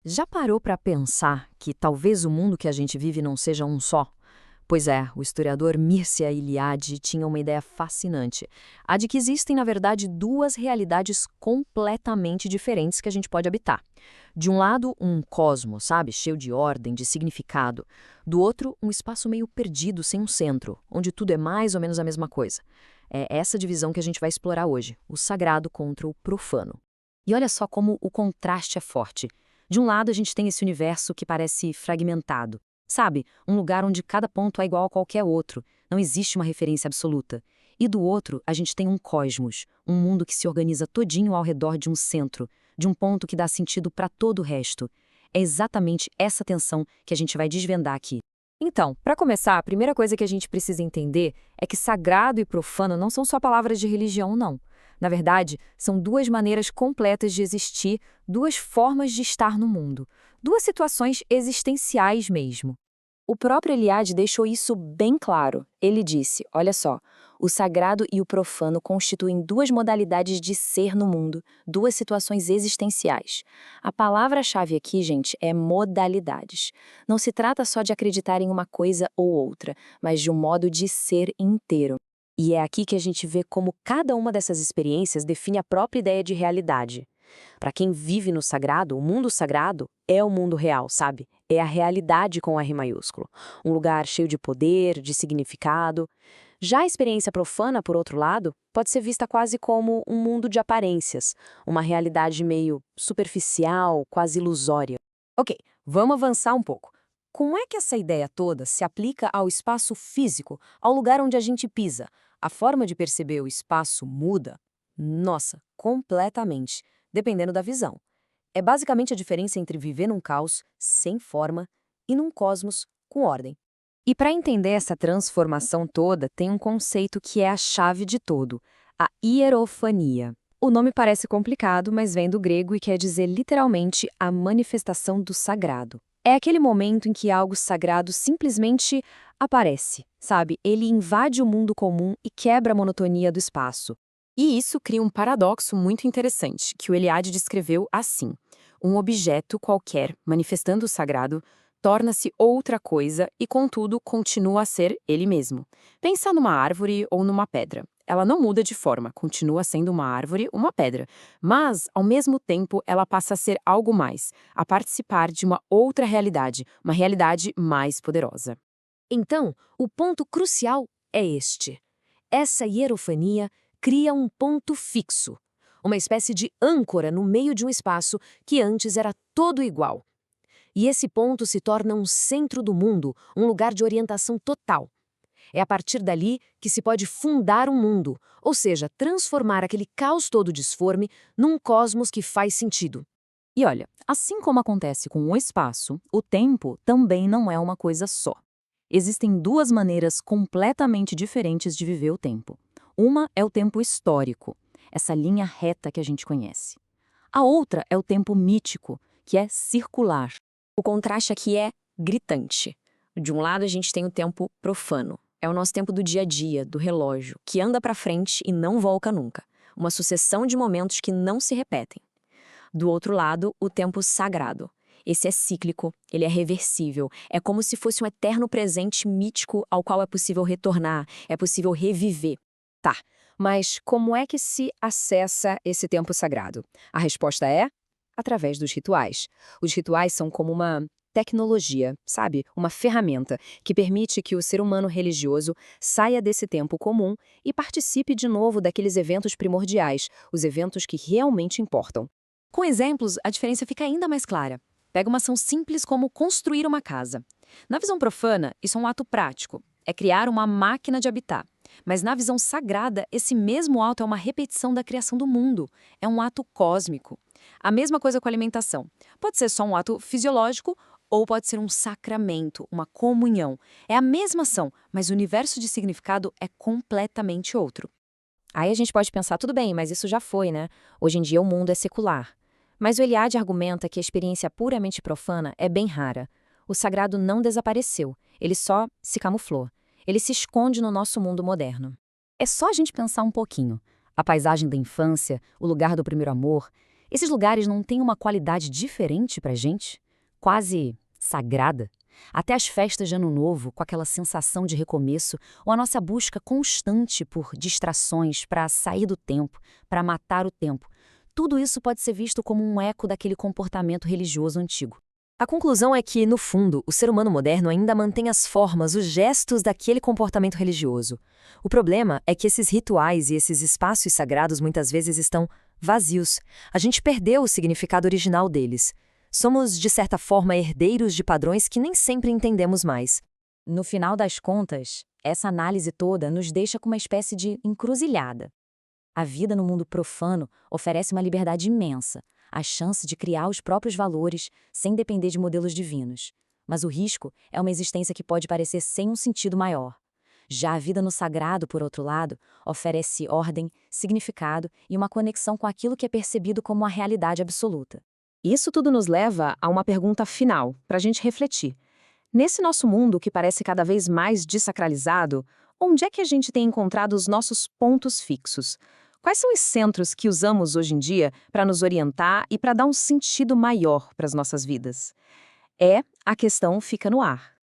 Já parou para pensar que talvez o mundo que a gente vive não seja um só? Pois é, o historiador Mircea Eliade tinha uma ideia fascinante, a de que existem, na verdade, duas realidades completamente diferentes que a gente pode habitar. De um lado, um cosmos, sabe, cheio de ordem, de significado. Do outro, um espaço meio perdido, sem um centro, onde tudo é mais ou menos a mesma coisa. É essa divisão que a gente vai explorar hoje, o sagrado contra o profano. E olha só como o contraste é forte. De um lado, a gente tem esse universo que parece fragmentado. Sabe? Um lugar onde cada ponto é igual a qualquer outro. Não existe uma referência absoluta. E do outro, a gente tem um cosmos, um mundo que se organiza todinho ao redor de um centro, de um ponto que dá sentido para todo o resto. É exatamente essa tensão que a gente vai desvendar aqui. Então, para começar, a primeira coisa que a gente precisa entender é que sagrado e profano não são só palavras de religião, não. Na verdade, são duas maneiras completas de existir, duas formas de estar no mundo, duas situações existenciais mesmo. O próprio Eliade deixou isso bem claro. Ele disse, olha só, o sagrado e o profano constituem duas modalidades de ser no mundo, duas situações existenciais. A palavra-chave aqui, gente, é modalidades. Não se trata só de acreditar em uma coisa ou outra, mas de um modo de ser inteiro. E é aqui que a gente vê como cada uma dessas experiências define a própria ideia de realidade. Para quem vive no sagrado, o mundo sagrado é o mundo real, sabe? É a realidade com R maiúsculo. Um lugar cheio de poder, de significado. Já a experiência profana, por outro lado, pode ser vista quase como um mundo de aparências, uma realidade meio superficial, quase ilusória. Ok, vamos avançar um pouco. Como é que essa ideia toda se aplica ao espaço físico, ao lugar onde a gente pisa? A forma de perceber o espaço muda? Nossa, completamente, dependendo da visão. É basicamente a diferença entre viver num caos, sem forma, e num cosmos com ordem. E para entender essa transformação toda, tem um conceito que é a chave de todo, a hierofania. O nome parece complicado, mas vem do grego e quer dizer literalmente a manifestação do sagrado. É aquele momento em que algo sagrado simplesmente aparece, sabe? Ele invade o mundo comum e quebra a monotonia do espaço. E isso cria um paradoxo muito interessante, que o Eliade descreveu assim: um objeto qualquer, manifestando o sagrado, torna-se outra coisa e, contudo, continua a ser ele mesmo. Pensa numa árvore ou numa pedra. Ela não muda de forma, continua sendo uma árvore, uma pedra. Mas, ao mesmo tempo, ela passa a ser algo mais, a participar de uma outra realidade, uma realidade mais poderosa. Então, o ponto crucial é este. Essa hierofania cria um ponto fixo, uma espécie de âncora no meio de um espaço que antes era todo igual. E esse ponto se torna um centro do mundo, um lugar de orientação total. É a partir dali que se pode fundar um mundo, ou seja, transformar aquele caos todo disforme num cosmos que faz sentido. E olha, assim como acontece com o espaço, o tempo também não é uma coisa só. Existem duas maneiras completamente diferentes de viver o tempo. Uma é o tempo histórico, essa linha reta que a gente conhece. A outra é o tempo mítico, que é circular. O contraste aqui é gritante. De um lado, a gente tem o tempo profano. É o nosso tempo do dia a dia, do relógio, que anda para frente e não volta nunca. Uma sucessão de momentos que não se repetem. Do outro lado, o tempo sagrado. Esse é cíclico, ele é reversível, é como se fosse um eterno presente mítico ao qual é possível retornar, é possível reviver. Tá, mas como é que se acessa esse tempo sagrado? A resposta é através dos rituais. Os rituais são como uma tecnologia, sabe? Uma ferramenta que permite que o ser humano religioso saia desse tempo comum e participe de novo daqueles eventos primordiais, os eventos que realmente importam. Com exemplos, a diferença fica ainda mais clara. Pega uma ação simples como construir uma casa. Na visão profana, isso é um ato prático, é criar uma máquina de habitar. Mas na visão sagrada, esse mesmo ato é uma repetição da criação do mundo, é um ato cósmico. A mesma coisa com a alimentação. Pode ser só um ato fisiológico ou pode ser um sacramento, uma comunhão. É a mesma ação, mas o universo de significado é completamente outro. Aí a gente pode pensar, tudo bem, mas isso já foi, né? Hoje em dia o mundo é secular. Mas o Eliade argumenta que a experiência puramente profana é bem rara. O sagrado não desapareceu, ele só se camuflou. Ele se esconde no nosso mundo moderno. É só a gente pensar um pouquinho. A paisagem da infância, o lugar do primeiro amor, Esses lugares não têm uma qualidade diferente pra gente? Quase sagrada? Até as festas de Ano Novo, com aquela sensação de recomeço, ou a nossa busca constante por distrações para sair do tempo, para matar o tempo, tudo isso pode ser visto como um eco daquele comportamento religioso antigo. A conclusão é que, no fundo, o ser humano moderno ainda mantém as formas, os gestos daquele comportamento religioso. O problema é que esses rituais e esses espaços sagrados muitas vezes estão vazios. A gente perdeu o significado original deles. Somos, de certa forma, herdeiros de padrões que nem sempre entendemos mais. No final das contas, essa análise toda nos deixa com uma espécie de encruzilhada. A vida no mundo profano oferece uma liberdade imensa, a chance de criar os próprios valores sem depender de modelos divinos. Mas o risco é uma existência que pode parecer sem um sentido maior. Já a vida no sagrado, por outro lado, oferece ordem, significado e uma conexão com aquilo que é percebido como a realidade absoluta. Isso tudo nos leva a uma pergunta final, para a gente refletir. Nesse nosso mundo que parece cada vez mais desacralizado, onde é que a gente tem encontrado os nossos pontos fixos? Quais são os centros que usamos hoje em dia para nos orientar e para dar um sentido maior para as nossas vidas? A questão fica no ar.